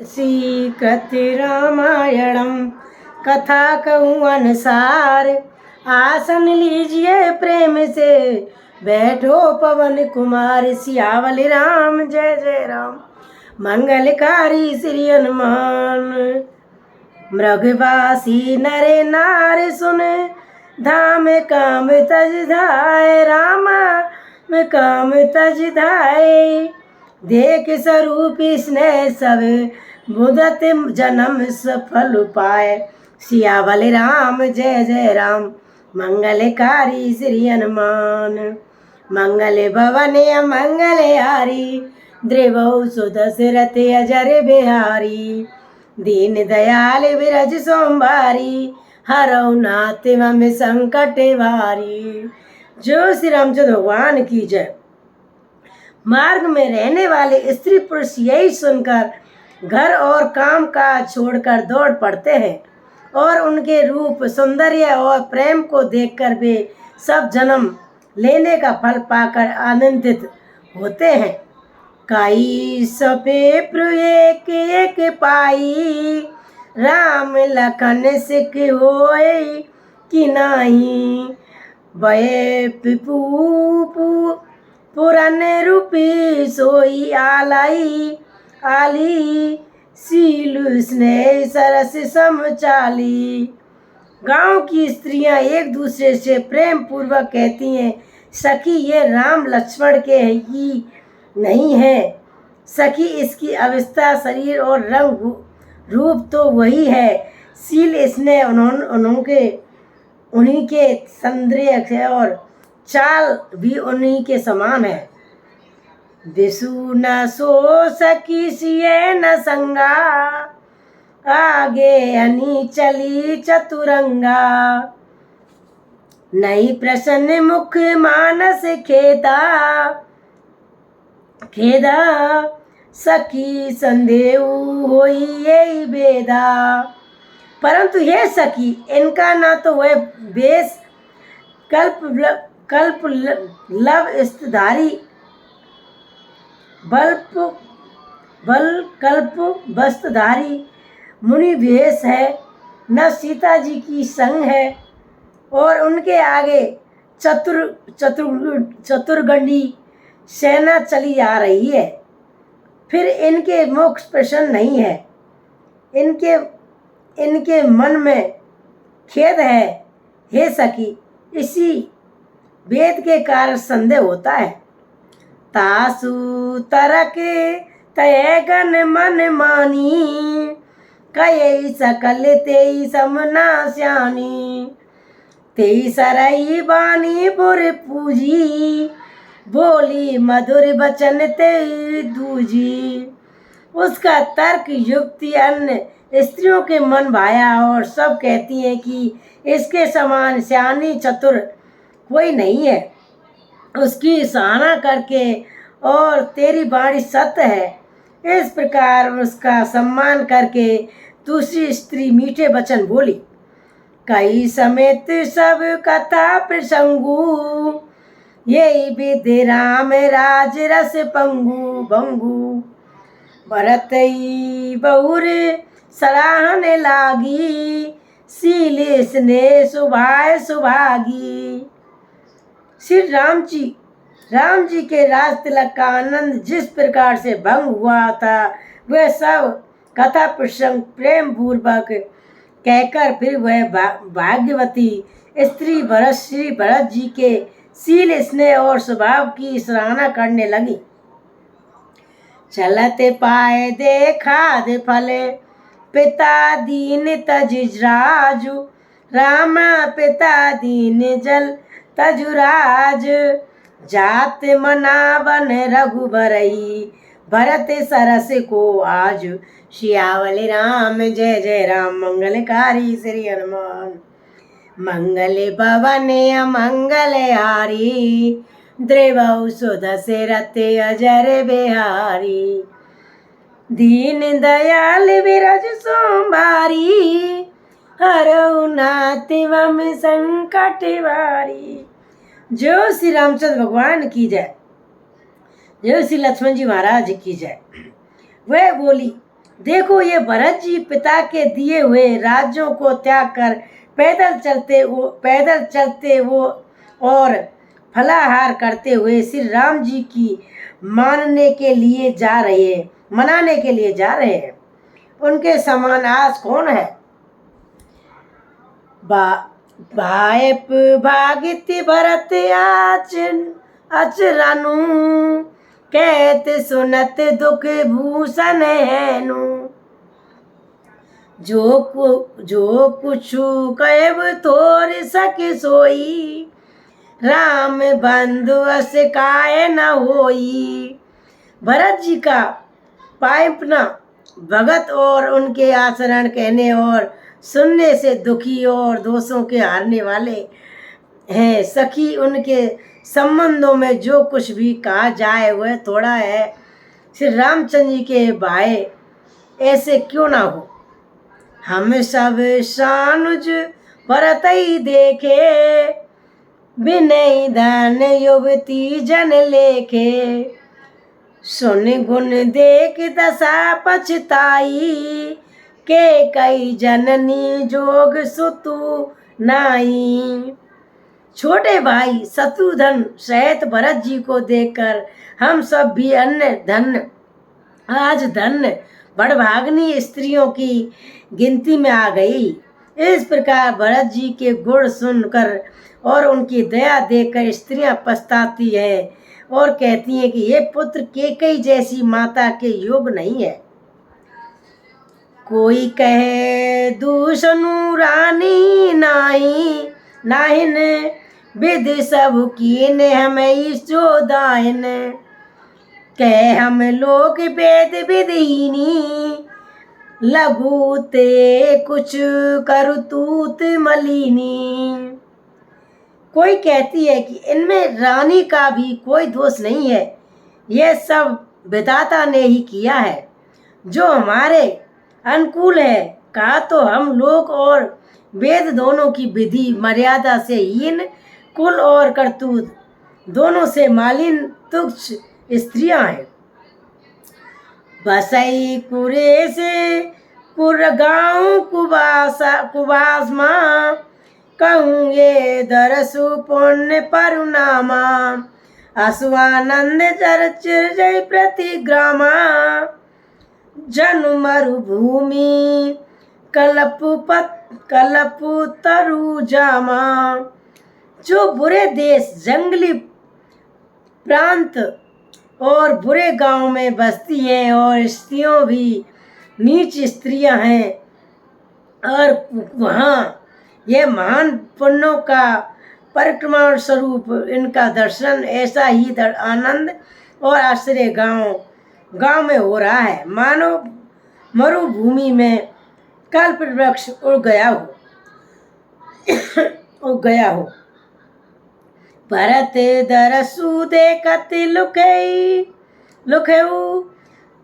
श्रीकृत रामायणम कथा कहूँ अनुसार। आसन लीजिए प्रेम से बैठो पवन कुमार। सियावल राम जय जय राम मंगलकारी श्री हनुमान। मृगवासी नरे नार सुन धाम काम तज धाय। राम काम तज धाय देख स्वरूप स्नेह सब बुदत जन्म सफल पाए। सियावल राम जय जय राम मंगलकारी श्री हनुमान। मंगल भवन मंगल हारी द्रिवौ सुदशरथ अजर बिहारी। दीन दयाल विरज सोमवारी हरौ नाथ मम संकट वारी। जो श्री रामचंद्र भगवान की जय। मार्ग में रहने वाले स्त्री पुरुष यही सुनकर घर और काम काज छोड़कर दौड़ पड़ते हैं और उनके रूप सौंदर्य और प्रेम को देखकर वे सब जन्म लेने का फल पाकर आनंदित होते हैं। काई सपे एक एक पाई राम लखन सिख होए कि नाही। वह पिपू पुरन रूपी सोई आलाई आली सीलु स्नेह सरस समचाली। गांव की स्त्रियां एक दूसरे से प्रेम पूर्वक कहती हैं, सखी ये राम लक्ष्मण के ही नहीं है। सखी इसकी अवस्था शरीर और रंग रूप तो वही है। सील स्नेह उन्हीं के सौंदर्य है और चाल भी उन्हीं के समान है। विसु न सो सकी सिए न संगा आगे अनि चली चतुरंगा। नहीं प्रसन्न मुख मानस खेदा खेदा सखी संदेह होई यही बेदा। परंतु ये सखी इनका ना तो वह बेस कल्प लव स्त्रधारी बल कल्प वस्त्रधारी मुनि वेश है, न सीता जी की संग है और उनके आगे चतुर्गंडी सेना चली आ रही है। फिर इनके मुख प्रसन्न नहीं है। इनके मन में खेद है। हे सखी इसी वेद के कारण संदेह होता है। तासु तरक तय गन मन मानी कई सकल तेई समना श्यानी। तेई सरई बानी बुर पूजी बोली मधुर बचन तेई दूजी। उसका तर्क युक्ति अन्य स्त्रियों के मन भाया और सब कहती हैं कि इसके समान श्यानी चतुर कोई नहीं है। उसकी सराहना करके और तेरी बाणी सत्य है। इस प्रकार उसका सम्मान करके दूसरी स्त्री मीठे वचन बोली। कई समेत सब कथा प्रसंगु यही विधि राम राज रस पंगु भंगु। भरत बहुर सराहने लागी सीले स्नेह सुभाय सुभागी। श्री राम जी के राज तिलक का आनंद जिस प्रकार से भंग हुआ था वह सब कथा प्रसंग प्रेम पूर्वक कहकर फिर वह भाग्यवती स्त्री श्री भरत जी के शील स्नेह और स्वभाव की सराहना करने लगी। चलत पाए देखा दे फले पिता दीन तज राजु। राम पिता दीन जल तजुराज। जात मनावन रघुबरई भरत सरस को आज। सियावल राम जय जय राम मंगलकारी श्री हनुमान। मंगल भवन मंगल हारी द्रिवौ सुदशरथ अजर बिहारी। दीन दयाल विरज सोमवारी हरौ नाथ मम संकट वारी। जो श्री रामचंद्र भगवान की जय। जो श्री लक्ष्मण जी महाराज की जय। वह बोली, देखो ये भरत जी पिता के दिए हुए राज्यों को त्याग कर पैदल चलते वो और फलाहार करते हुए श्री राम जी की मनाने के लिए जा रहे हैं। उनके समान आज कौन है? भाइप भागित भरत अचरनु कहत सुनत दुख भूषण हैनु। जो कुछ कहब तोर सके सोई राम बंधु अस काय न होई। भरत जी का पाइपना भगत और उनके आचरण कहने और सुनने से दुखी और दोषों के हारने वाले हैं। सखी उनके संबंधों में जो कुछ भी कहा जाए वह थोड़ा है। श्री रामचंद्र जी के भाई ऐसे क्यों ना हो। हम सब सानुज भरत ही देखे विनय धन युवती जन लेखे। सुन गुण देख दशा पछताई के कई जननी जोग सुतु नाई। छोटे भाई शत्रुघ्न सहित भरत जी को देखकर हम सब भी आज धन्य बड़भाग्नी स्त्रियों की गिनती में आ गई। इस प्रकार भरत जी के गुण सुनकर और उनकी दया देखकर स्त्रियां पछताती है और कहती हैं कि ये पुत्र केकई जैसी माता के योग नहीं है। कोई कहे दूषनु रानी नाहिन विध सब कीन हमें सो दाहिन। कह हम लोग वेद विधीनी लघु ते कुछ करतूत मलिनी। कोई कहती है कि इनमें रानी का भी कोई दोष नहीं है, यह सब विधाता ने ही किया है जो हमारे अनुकूल है। कहा तो हम लोग और वेद दोनों की विधि मर्यादा से हीन, कुल और करतूत दोनों से मालिन तुच्छ स्त्रियां हैं। बसई कुरे से कुरगांव कुबास माँ कहूँ ये दरसु पुण्य परुनामा। असुआनंद चरचर जय प्रतिग्रामा जनु मरुभूमि कलपु तरु जामा। जो बुरे देश जंगली प्रांत और बुरे गांव में बसती हैं और स्त्रियों भी नीच स्त्रियां हैं और वहाँ यह महान पुण्यों का परिक्रमण स्वरूप इनका दर्शन ऐसा ही आनंद और आश्चर्य गांव में हो रहा है मानो मरुभूमि में कल्प वृक्ष उड़ गया हो। भरत दरसु देखत लुकेऊ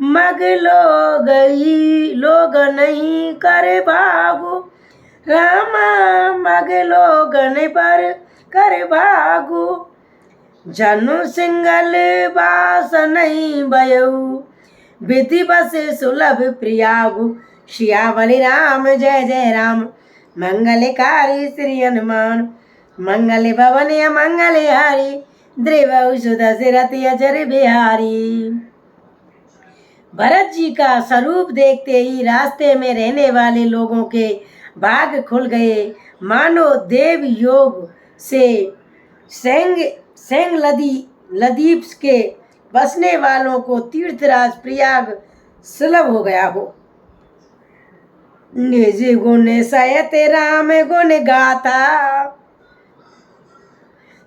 मग लोग नहीं करे भागो। रामा मग लोग नहीं पर करे भागो। जनु सिंगल बास नहीं भयऊ विधि बस सुलभ प्रियागु। श्यावली राम जय जय राम मंगलकारी श्री हनुमान। मंगल भवन मंगल हारी द्रिवौ सुध सिरति अजर बिहारी। भरत जी का स्वरूप देखते ही रास्ते में रहने वाले लोगों के भाग खुल गए। मानो देव योग से सेंग लदीप के बसने वालों को तीर्थराज प्रयाग सुलभ हो गया हो। निज गुण सयत राम गुण गाथा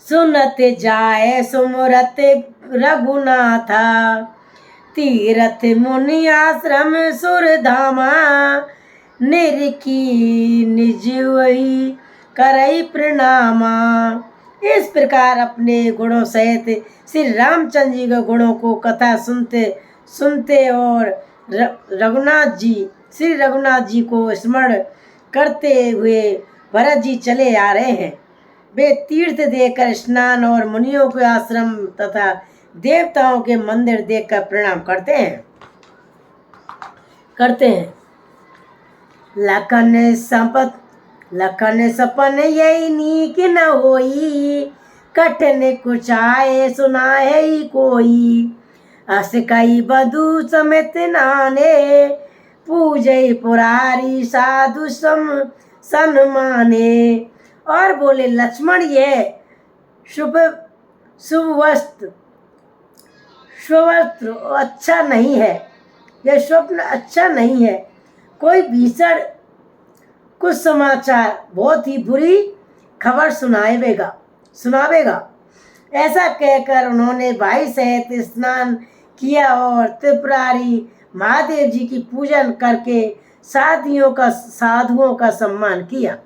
सुनत जाए सुमरत रघुनाथा। तीरथ मुनि आश्रम सुर धामा निरखी निज वही करई प्रणामा। इस प्रकार अपने गुणों सहित श्री रामचंद्र जी के गुणों को कथा सुनते और श्री रघुनाथ जी को स्मरण करते हुए भरत जी चले आ रहे हैं। वे तीर्थ देखकर स्नान और मुनियों के आश्रम तथा देवताओं के मंदिर देखकर प्रणाम करते हैं। करते हैं। लखन सपन यही नीक न होई, कठिन कुछ आए सुनाए ही कोई। अस कई बधु समेत नाने, पूजय पुरारी साधु सन्माने। और बोले लक्ष्मण, यह शुभ शुभ वस्त्र स्वस्त्र अच्छा नहीं है, यह स्वप्न अच्छा नहीं है। कोई भीषण कुछ समाचार, बहुत ही बुरी खबर सुनावेगा। ऐसा कहकर उन्होंने भाई सहित स्नान किया और त्रिपुरारी महादेव जी की पूजन करके साधुओं का सम्मान किया।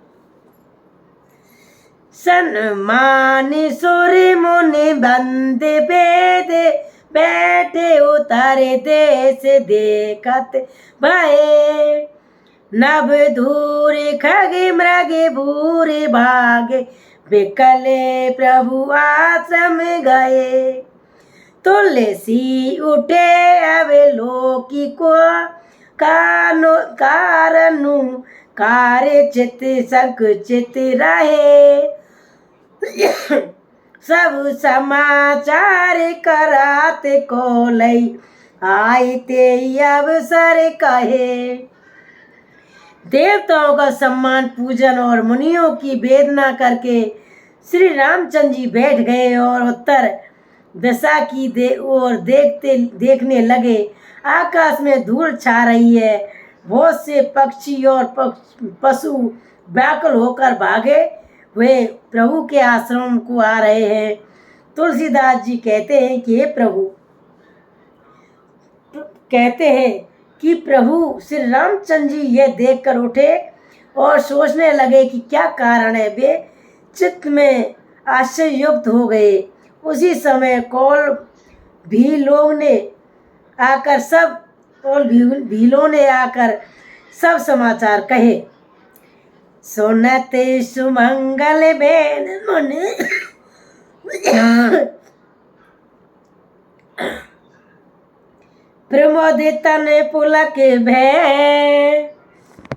सन्मान सुर मुनि बंदे वेद, बैठे उतारे देश देखत भये। नभ धूर खग मृग भूर भागे, बिकले प्रभु आश्रम गए। तुलसी उठे अवलोकी को, कारणु कार्य चित संकुचित रहे। सब समाचार करात को लई, आयते अवसर कहे। देवताओं का सम्मान पूजन और मुनियों की वेदना करके श्री रामचंद्र जी बैठ गए और उत्तर दिशा की ओर देखने लगे। आकाश में धूल छा रही है, बहुत से पक्षी और पशु व्याकुल होकर भागे वे प्रभु के आश्रम को आ रहे हैं। तुलसीदास जी कहते हैं कि प्रभु श्री रामचंद्र जी यह देखकर उठे और सोचने लगे कि क्या कारण है। वे चित्त में आश्चर्ययुक्त हो गए। उसी समय कौल भीलों ने आकर सब समाचार कहे। सुनते सुमंगल बेन मुनि, प्रमोदित तन पुलक भय।